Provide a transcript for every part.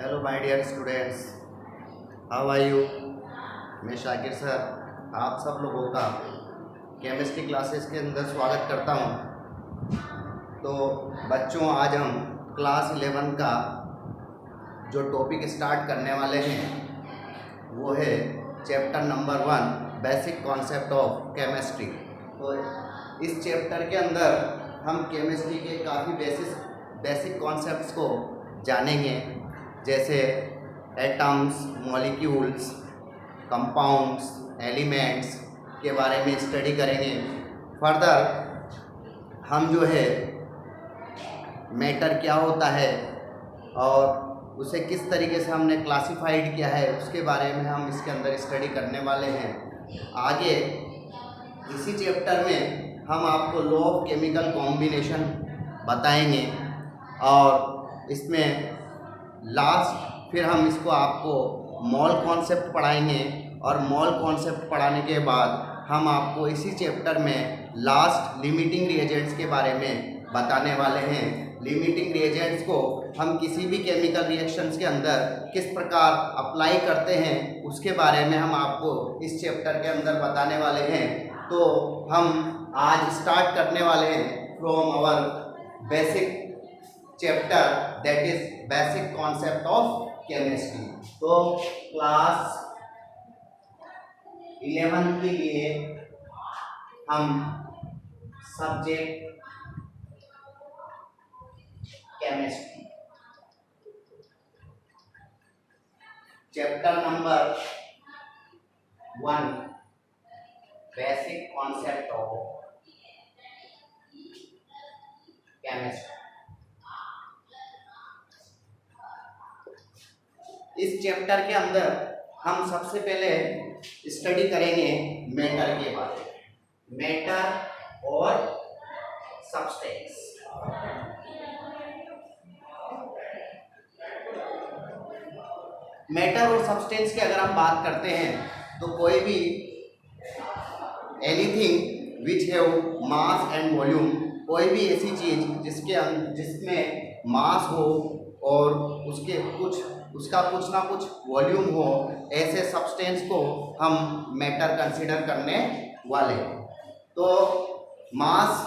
Hello my dear students, how are you. मैं Shakir sir आप सब लोगों का केमिस्ट्री क्लासेस के अंदर स्वागत करता हूं। तो बच्चों, आज हम क्लास 11 का जो टॉपिक स्टार्ट करने वाले हैं वो है chapter number 1 basic concept of chemistry. तो इस चैप्टर के अंदर हम केमिस्ट्री के काफ़ी बेसिक कॉन्सेप्ट्स को जानेंगे, जैसे एटम्स, मॉलिक्यूल्स, कंपाउंड्स, एलिमेंट्स के बारे में स्टडी करेंगे। फर्दर हम जो है मैटर क्या होता है और उसे किस तरीके से हमने क्लासिफाइड किया है उसके बारे में हम इसके अंदर स्टडी करने वाले हैं। आगे इसी चैप्टर में हम आपको लॉ ऑफ केमिकल कॉम्बिनेशन बताएंगे और इसमें लास्ट फिर हम इसको आपको मॉल कॉन्सेप्ट पढ़ाएंगे और मॉल कॉन्सेप्ट पढ़ाने के बाद हम आपको इसी चैप्टर में लास्ट लिमिटिंग रिएजेंट्स के बारे में बताने वाले हैं। लिमिटिंग रिएजेंट्स को हम किसी भी केमिकल रिएक्शंस के अंदर किस प्रकार अप्लाई करते हैं उसके बारे में हम आपको इस चैप्टर के अंदर बताने वाले हैं। तो हम आज स्टार्ट करने वाले हैं from our basic chapter, that is basic concept of chemistry. तो क्लास 11 के लिए हम subject chemistry chapter number 1 basic concept of chemistry. इस चैप्टर के अंदर हम सबसे पहले स्टडी करेंगे मैटर के बारे में, मैटर और सब्सटेंस। मैटर और सब्सटेंस की अगर हम बात करते हैं तो कोई भी anything which have mass and volume, कोई भी ऐसी चीज जिसमें मास हो और उसका कुछ ना कुछ वॉल्यूम हो, ऐसे सब्सटेंस को हम मैटर कंसीडर करने वाले हैं। तो मास,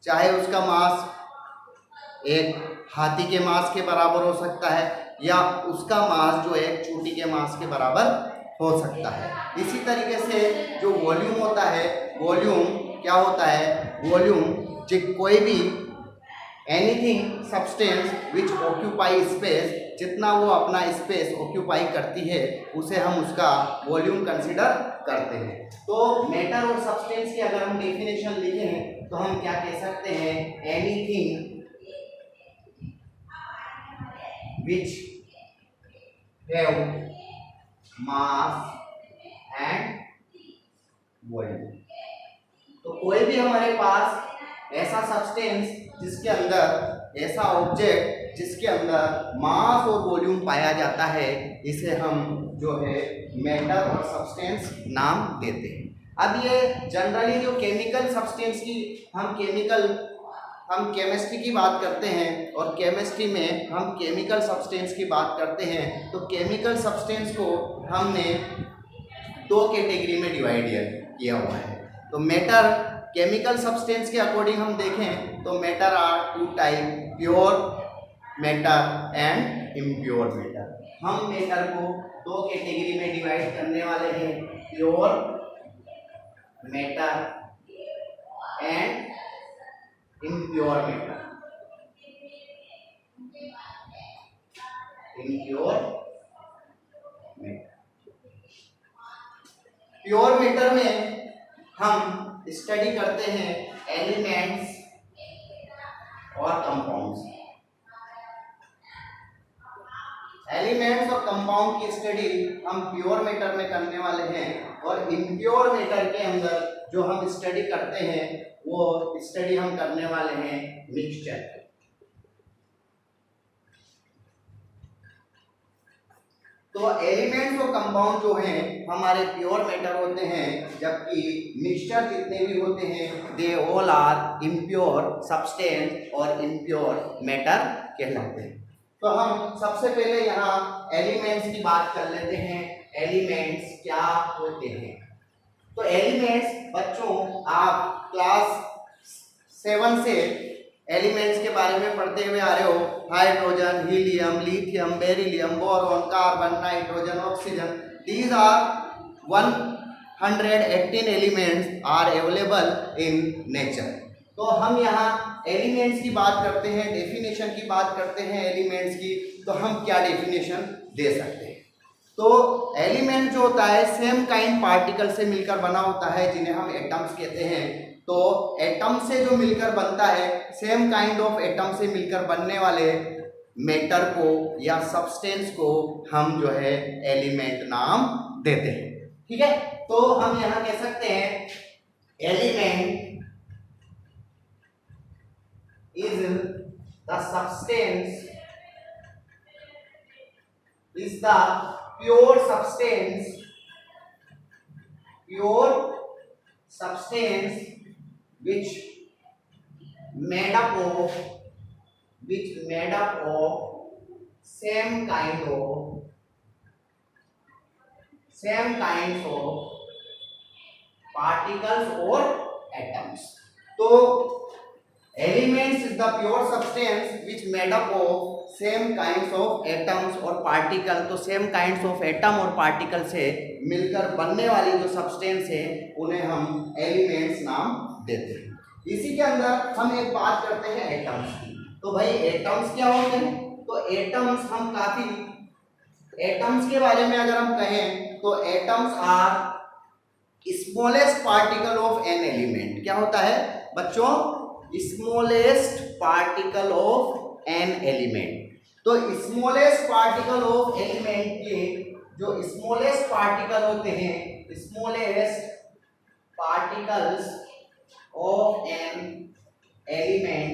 चाहे उसका मास एक हाथी के मास के बराबर हो सकता है या उसका मास जो एक चूंटी के मास के बराबर हो सकता है। इसी तरीके से जो वॉल्यूम होता है, वॉल्यूम क्या होता है, वॉल्यूम जो कोई भी anything substance which occupy space, जितना वो अपना स्पेस ऑक्यूपाई करती है उसे हम उसका वॉल्यूम कंसीडर करते हैं। तो मैटर और सब्सटेंस की अगर हम डेफिनेशन लिखें तो हम क्या कह सकते हैं, anything which have mass and volume. तो कोई भी हमारे पास ऐसा सब्सटेंस जिसके अंदर, ऐसा ऑब्जेक्ट जिसके अंदर मास और वॉल्यूम पाया जाता है, इसे हम जो है मैटर और सब्सटेंस नाम देते हैं। अब ये जनरली जो केमिकल सब्सटेंस की हम केमिस्ट्री की बात करते हैं और केमिस्ट्री में हम केमिकल सब्सटेंस की बात करते हैं, तो केमिकल सब्सटेंस को हमने दो कैटेगरी में डिवाइड किया हुआ है। तो मैटर, केमिकल सब्सटेंस के अकॉर्डिंग हम देखें तो matter are two type, pure matter and impure matter. हम मैटर को दो कैटेगरी में डिवाइड करने वाले हैं, pure matter and impure matter. Impure matter, pure matter में हम स्टडी करते हैं एलिमेंट्स और कंपाउंड्स। एलिमेंट्स और कंपाउंड की स्टडी हम प्योर मैटर में करने वाले हैं और इम्प्योर मैटर के अंदर जो हम स्टडी करते हैं वो स्टडी हम करने वाले हैं मिक्सचर। तो एलिमेंट्स और कंपाउंड जो हैं हमारे प्योर मैटर होते हैं, जबकि मिक्सचर जितने भी होते हैं they all are impure substance और इम्प्योर मैटर कहलाते हैं। तो हम सबसे पहले यहाँ एलिमेंट्स की बात कर लेते हैं। एलिमेंट्स क्या होते हैं? तो एलिमेंट्स बच्चों आप क्लास 7 से एलिमेंट्स के बारे में पढ़ते हुए आ रहे हो। Hydrogen, helium, lithium, beryllium, boron, carbon, nitrogen, oxygen, these are 118 elements are available in nature. तो हम यहाँ एलिमेंट्स की बात करते हैं, डेफिनेशन की बात करते हैं एलिमेंट्स की, तो हम क्या डेफिनेशन दे सकते हैं? तो एलिमेंट जो होता है सेम काइंड पार्टिकल से मिलकर बना होता है, जिन्हें हम एटम्स कहते हैं। तो एटम से जो मिलकर बनता है, सेम काइंड ऑफ एटम से मिलकर बनने वाले मैटर को या सब्सटेंस को हम जो है एलिमेंट नाम देते हैं। ठीक है, तो हम यहाँ कह सकते हैं element is the substance, is the pure substance which made up of same kinds of particles or atoms. तो elements is the pure substance which made up of same kinds of atoms और particle. तो same kinds of atom और particle से मिलकर बनने वाली जो substance है उन्हें हम एलिमेंट्स नाम देते हैं। इसी के अंदर हम एक बात करते हैं एटम्स की। तो भाई एटम्स क्या होते हैं? तो एटम्स हम काफी एटम्स के बारे में अगर हम कहें तो atoms are smallest particle of an element. क्या होता है बच्चों? Smallest particle of an element. तो स्मॉलेस्ट पार्टिकल ऑफ एलिमेंट के जो स्मॉलेस्ट पार्टिकल होते हैं, smallest particles of an element,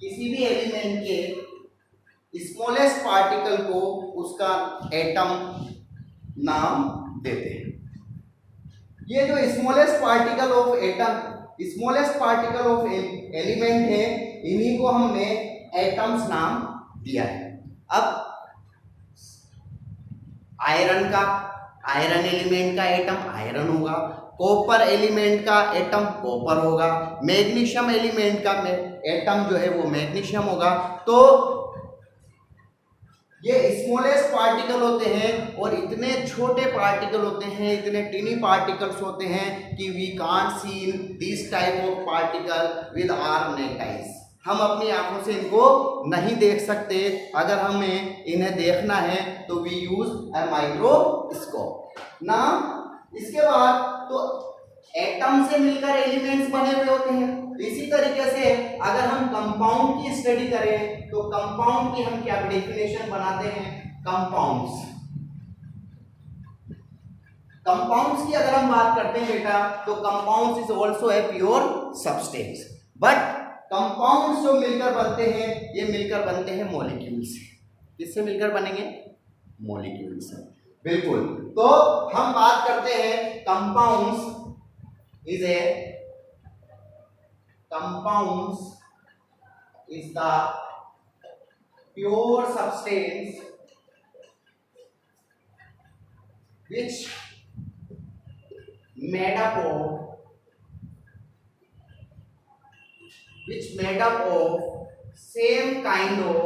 किसी भी एलिमेंट के स्मॉलेस्ट पार्टिकल को उसका एटम नाम देते हैं। ये जो smallest particle of atom, smallest particle of element है, इन्हीं को हमने एटम्स नाम दिया है। अब आयरन एलिमेंट का एटम आयरन होगा, कॉपर एलिमेंट का एटम कॉपर होगा, मैग्नीशियम एलिमेंट का एटम जो है वो मैग्नीशियम होगा। तो ये स्मॉलेस्ट पार्टिकल होते हैं और इतने छोटे पार्टिकल होते हैं, इतने टिनी पार्टिकल्स होते हैं कि we can't see this type of particle with our naked eyes. हम अपनी आंखों से इनको नहीं देख सकते। अगर हमें इन्हें देखना है तो वी यूज अ माइक्रोस्कोप ना। इसके बाद तो एटम से मिलकर एलिमेंट्स बने हुए होते हैं। इसी तरीके से अगर हम कंपाउंड की स्टडी करें तो कंपाउंड की हम क्या डेफिनेशन बनाते हैं? कंपाउंड्स की अगर हम बात करते हैं बेटा, तो compounds is also a pure substance. But compounds जो मिलकर बनते हैं, ये मिलकर बनते हैं मॉलिक्यूल से। किससे मिलकर बनेंगे? मॉलिक्यूल से, बिल्कुल। तो हम बात करते हैं compounds is the pure substance which made up of same kind of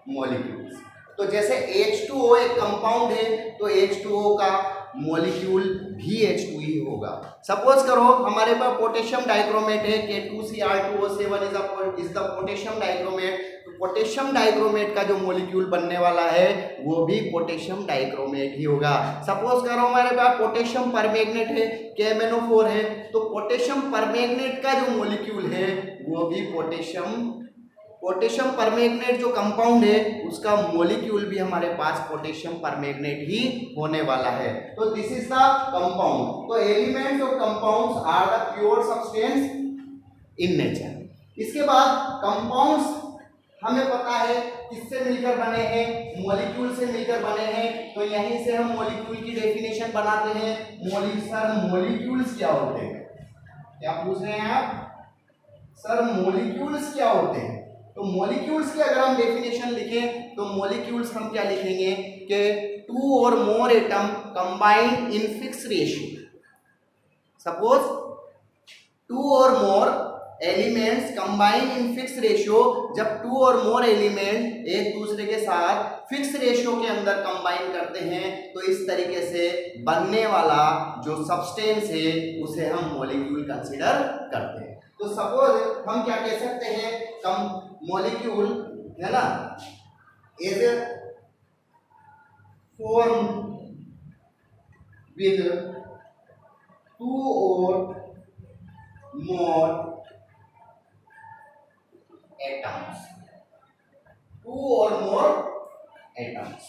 molecules। तो जैसे H2O एक कंपाउंड है, तो H2O का मॉलिक्यूल भी H2 ही होगा। सपोज करो हमारे पास पोटेशियम डाइक्रोमेट है, K2Cr2O7 is the potassium dichromate. तो पोटेशियम डाइक्रोमेट का जो मॉलिक्यूल बनने वाला है वो भी पोटेशियम डाइक्रोमेट ही होगा। सपोज करो हमारे पास पोटेशियम परमैंगनेट है, KMnO4 है, तो पोटेशियम परमैंगनेट का जो मॉलिक्यूल है वो भी पोटेशियम परमैंगनेट जो कंपाउंड है उसका मॉलिक्यूल भी हमारे पास पोटेशियम परमैंगनेट ही होने वाला है। तो दिस इज द कंपाउंड। तो elements of compounds are the pure substance in nature. इसके बाद कंपाउंड्स हमें पता है किससे मिलकर बने हैं, मॉलिक्यूल से मिलकर बने हैं। तो यहीं से हम मॉलिक्यूल की डेफिनेशन बनाते हैं। सर मॉलिक्यूल्स क्या होते हैं, क्या पूछ रहे हैं आप, सर मॉलिक्यूल्स क्या होते हैं। तो मॉलिक्यूल्स की अगर हम डेफिनेशन लिखें तो मॉलिक्यूल्स हम क्या लिखेंगे कि 2 or more atom combined in fix ratio. Suppose 2 or more elements combine in fix ratio, जब 2 और मोर एलिमेंट एक दूसरे के साथ फिक्स रेशियो के अंदर कंबाइन करते हैं तो इस तरीके से बनने वाला जो सब्सटेंस है उसे हम मॉलिक्यूल कंसीडर करते हैं। तो सपोज हम क्या कह सकते हैं, मॉलिक्यूल है ना is form with 2 or more atoms, 2 or more atoms।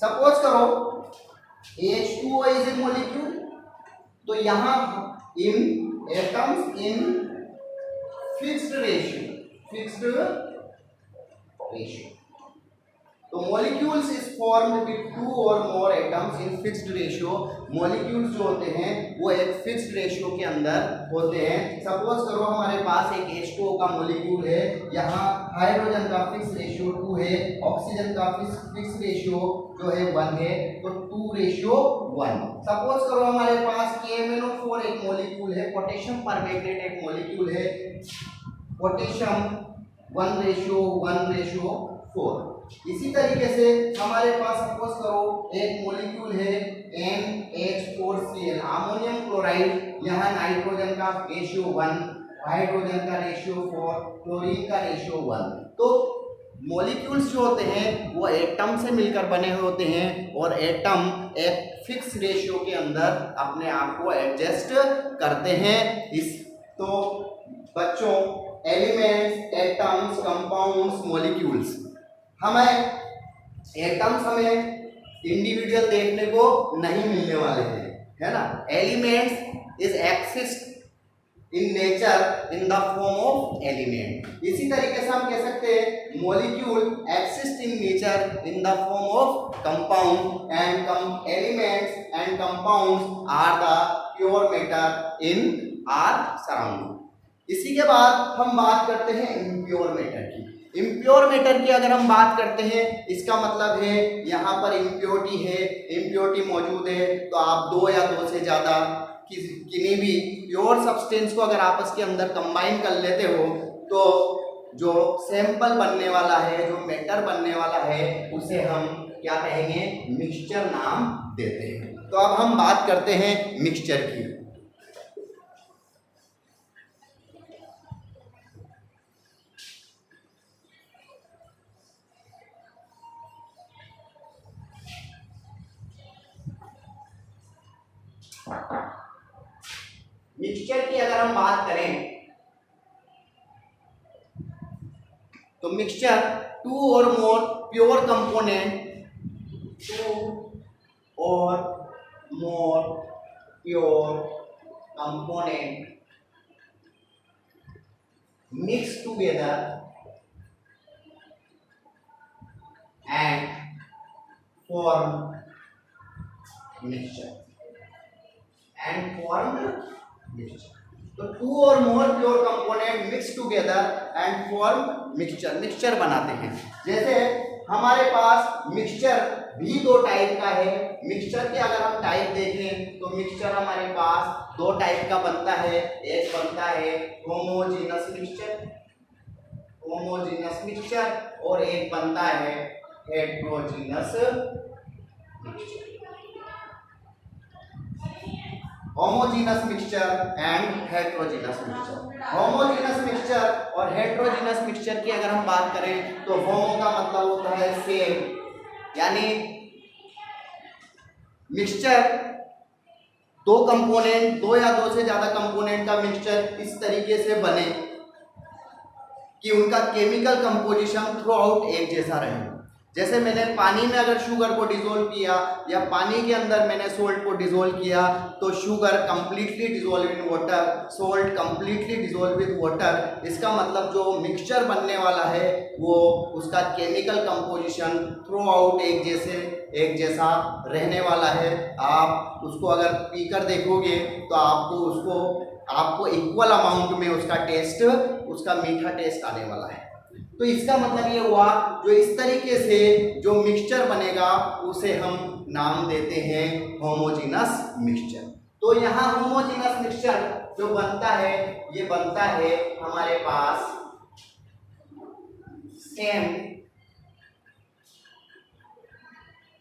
Suppose करो H2O is a molecule, तो यहां इन एटम्स इन फिक्स्ड रेशियो, तो मॉलिक्यूल्स इज फॉर्म्ड विद 2 और मोर atoms in fixed ratio. Molecules जो होते हैं वो एक फिक्स्ड रेशियो के अंदर होते हैं। सपोज करो हमारे पास एक H2O का मॉलिक्यूल है, यहाँ हाइड्रोजन का फिक्स रेशियो 2 है, ऑक्सीजन का फिक्स रेशियो जो है 1 है, तो 2:1। सपोज करो हमारे पास KMnO4 एक मॉलिक्यूल है, पोटेशियम परमैंगनेट एक मॉलिक्यूल है, पोटेशियम 1:1:4। इसी तरीके से हमारे पास सपोज करो एक मॉलिक्यूल है NH4Cl अमोनियम क्लोराइड, यहाँ नाइट्रोजन का रेशियो 1, हाइड्रोजन का रेशियो 4, क्लोरीन का रेशियो 1। तो मॉलिक्यूल्स जो होते हैं वो एटम से मिलकर बने हुए होते हैं और एटम एक फिक्स रेशियो के अंदर अपने आप को एडजस्ट करते हैं। तो बच्चों एलिमेंट्स, एटम्स, कंपाउंड्स, मॉलिक्यूल्स, हमें इंडिविजुअल देखने को नहीं मिलने वाले हैं, है ना। Elements is exist in nature in the form of element. इसी तरीके से हम कह सकते हैं molecule exist in nature in the form of compound and elements and compounds are the pure matter in our surrounding. इसी के बाद हम बात करते हैं इम्प्योर मैटर की। इम्प्योर मैटर की अगर हम बात करते हैं, इसका मतलब है यहाँ पर इम्प्योरिटी है, इम्प्योरिटी मौजूद है, तो आप 2 या 2 से ज़्यादा किसी भी प्योर सब्सटेंस को अगर आपस के अंदर कंबाइन कर लेते हो तो जो सैंपल बनने वाला है, जो मैटर बनने वाला है, उसे हम क्या कहेंगे, मिक्सचर नाम देते हैं। तो अब हम बात करते हैं मिक्सचर की। मिक्सचर की अगर हम बात करें तो मिक्सचर 2 और मोर प्योर कंपोनेंट, 2 और मोर pure component mix together and form mixture तो 2 और मोर pure component mix together and form mixture बनाते हैं। जैसे हमारे पास मिक्सचर भी 2 टाइप का है। मिक्सचर के अगर हम टाइप देखें तो मिक्सचर हमारे पास 2 टाइप का बनता है। एक बनता है होमोजेनस मिक्सचर और एक बनता है heterogeneous mixture. Homogeneous mixture and heterogeneous mixture. Homogeneous mixture और हेट्रोजेनस मिक्सचर की अगर हम बात करें तो होमो का मतलब होता है सेम, यानी मिक्सचर 2 कंपोनेंट, 2 या 2 से ज्यादा कंपोनेंट का मिक्सचर इस तरीके से बने कि उनका केमिकल कंपोजिशन थ्रू आउट एक जैसा रहे। जैसे मैंने पानी में अगर शुगर को डिसोल्व किया या पानी के अंदर मैंने सोल्ट को डिसोल्व किया तो sugar completely dissolve in water, salt completely dissolve with water. इसका मतलब जो मिक्सचर बनने वाला है वो उसका केमिकल कंपोजिशन थ्रू आउट एक जैसा रहने वाला है। आप उसको अगर पीकर देखोगे तो आपको इक्वल अमाउंट में उसका मीठा टेस्ट आने वाला है। तो इसका मतलब ये हुआ जो इस तरीके से जो मिक्सचर बनेगा उसे हम नाम देते हैं होमोजीनस मिक्सचर। तो यहाँ होमोजीनस मिक्सचर जो बनता है ये बनता है हमारे पास सेम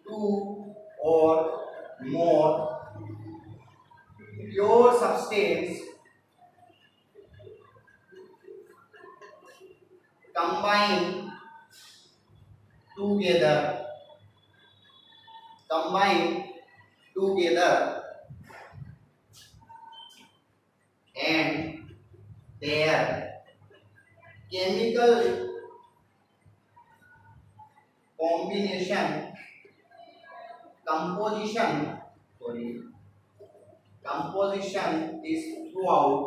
टू और मोर pure substance combine together and their chemical composition is throughout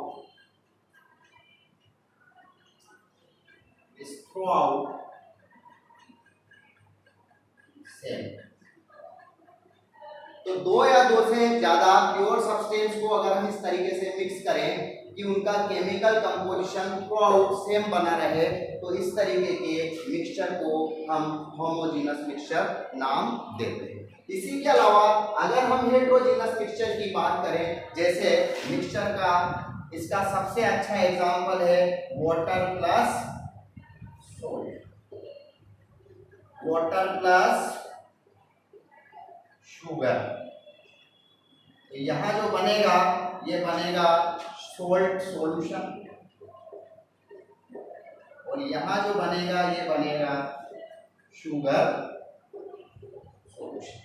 same. तो दो या दो से ज्यादा प्योर सब्सटेंस को अगर हम इस तरीके से मिक्स करें कि उनका chemical composition through out same बना रहे तो इस तरीके के मिक्सचर को हम होमोजीनस मिक्सचर नाम देते हैं। इसी के अलावा अगर हम हेटेरोजीनस मिक्सचर की बात करें, जैसे मिक्सचर का इसका सबसे अच्छा एग्जांपल है वाटर प्लस शुगर। यहां जो बनेगा ये बनेगा सोल्ट सॉल्यूशन और यहां जो बनेगा ये बनेगा शुगर सॉल्यूशन।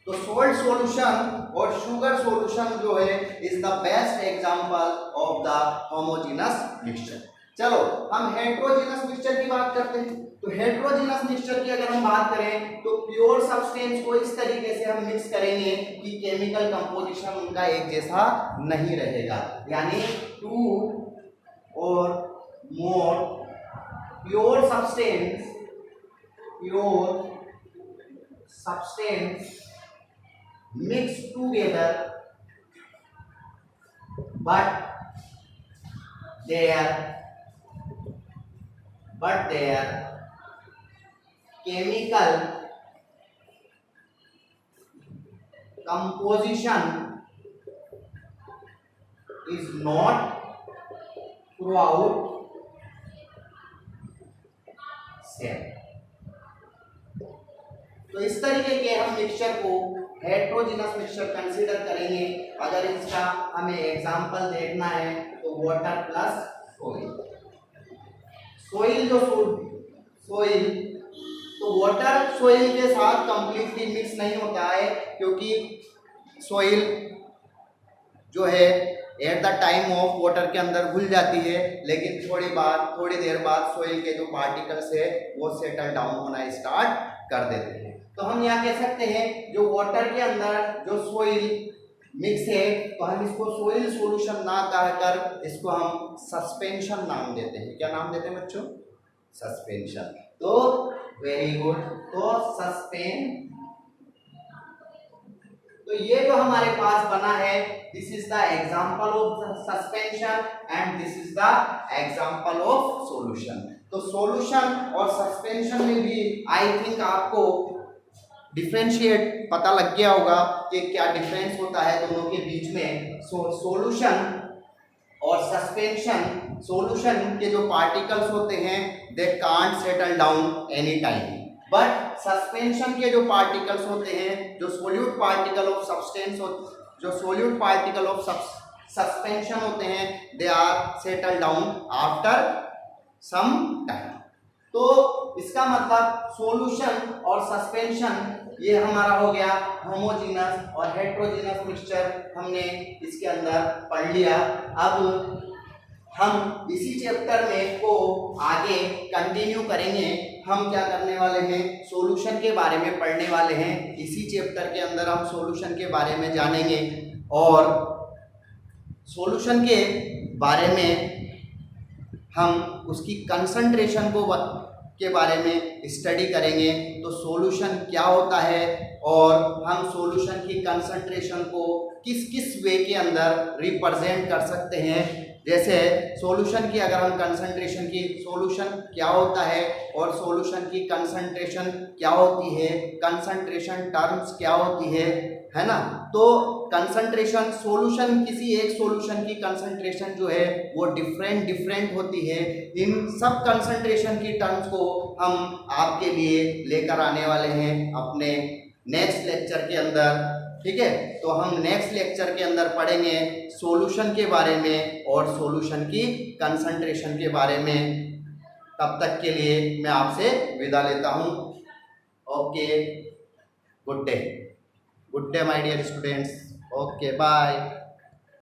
तो सोल्ट सॉल्यूशन और शुगर सॉल्यूशन जो है is the best example of the homogeneous mixture. चलो हम हेटेरोजीनस मिक्सचर की बात करते हैं। तो हेटेरोजीनस मिक्सचर की अगर हम बात करें तो प्योर सब्सटेंस को इस तरीके से हम मिक्स करेंगे कि केमिकल कंपोजिशन उनका एक जैसा नहीं रहेगा, यानी टू और मोर pure substance mix together but their chemical composition is not throughout same। तो इस तरीके के हम मिक्सचर को हेटेरोजीनस मिक्सचर कंसीडर करेंगे। अगर इसका हमें एग्जांपल देखना है तो वाटर प्लस सोइल तो वाटर सोइल के साथ कंप्लीटली मिक्स नहीं होता है, क्योंकि सोइल जो है at the time of water के अंदर घुल जाती है, लेकिन थोड़ी देर बाद सोइल के जो पार्टिकल्स है वो सेटल डाउन होना स्टार्ट कर देते हैं। तो हम यहाँ कह सकते हैं जो वाटर के अंदर जो सोइल मिक्स है तो हम इसको सोइल सॉल्यूशन ना कहकर इसको हम सस्पेंशन नाम देते हैं। क्या नाम देते हैं बच्चों? सस्पेंशन। तो वेरी गुड। तो तो ये जो हमारे पास बना है this is the example of suspension and this is the example of solution. तो सॉल्यूशन और सस्पेंशन में भी आई थिंक आपको डिफरेंशिएट पता लग गया होगा कि क्या डिफरेंस होता है दोनों के बीच में। सॉल्यूशन और सस्पेंशन, सॉल्यूशन के जो पार्टिकल्स होते हैं they can't settle down any time, but suspension के जो पार्टिकल्स होते हैं, जो सोल्यूट पार्टिकल ऑफ सब्सटेंस जो सोल्यूट पार्टिकल ऑफ सस्पेंशन होते हैं they are settle down after some time. तो इसका मतलब सॉल्यूशन और सस्पेंशन ये हमारा हो गया होमोजीनस और हेटेरोजीनस मिक्सचर, हमने इसके अंदर पढ़ लिया। अब हम इसी चैप्टर में को आगे कंटिन्यू करेंगे। हम क्या करने वाले हैं, सॉल्यूशन के बारे में पढ़ने वाले हैं। इसी चैप्टर के अंदर हम सॉल्यूशन के बारे में जानेंगे और सॉल्यूशन के बारे में हम उसकी कंसंट्रेशन के बारे में स्टडी करेंगे। तो सॉल्यूशन क्या होता है और हम सॉल्यूशन की कंसंट्रेशन को किस किस वे के अंदर रिप्रेजेंट कर सकते हैं। जैसे सॉल्यूशन की अगर हम कंसंट्रेशन की, सॉल्यूशन क्या होता है और सॉल्यूशन की कंसंट्रेशन क्या होती है, कंसंट्रेशन टर्म्स क्या होती है ना। तो कंसंट्रेशन सॉल्यूशन, किसी एक सॉल्यूशन की कंसंट्रेशन जो है वो डिफरेंट होती है। इन सब कंसंट्रेशन की टर्म्स को हम आपके लिए लेकर आने वाले हैं अपने नेक्स्ट लेक्चर के अंदर। ठीक है, तो हम नेक्स्ट लेक्चर के अंदर पढ़ेंगे सॉल्यूशन के बारे में और सॉल्यूशन की कंसंट्रेशन के बारे में। तब तक के लिए मैं आपसे विदा लेता हूँ। Okay, good day my dear students. Okay, bye.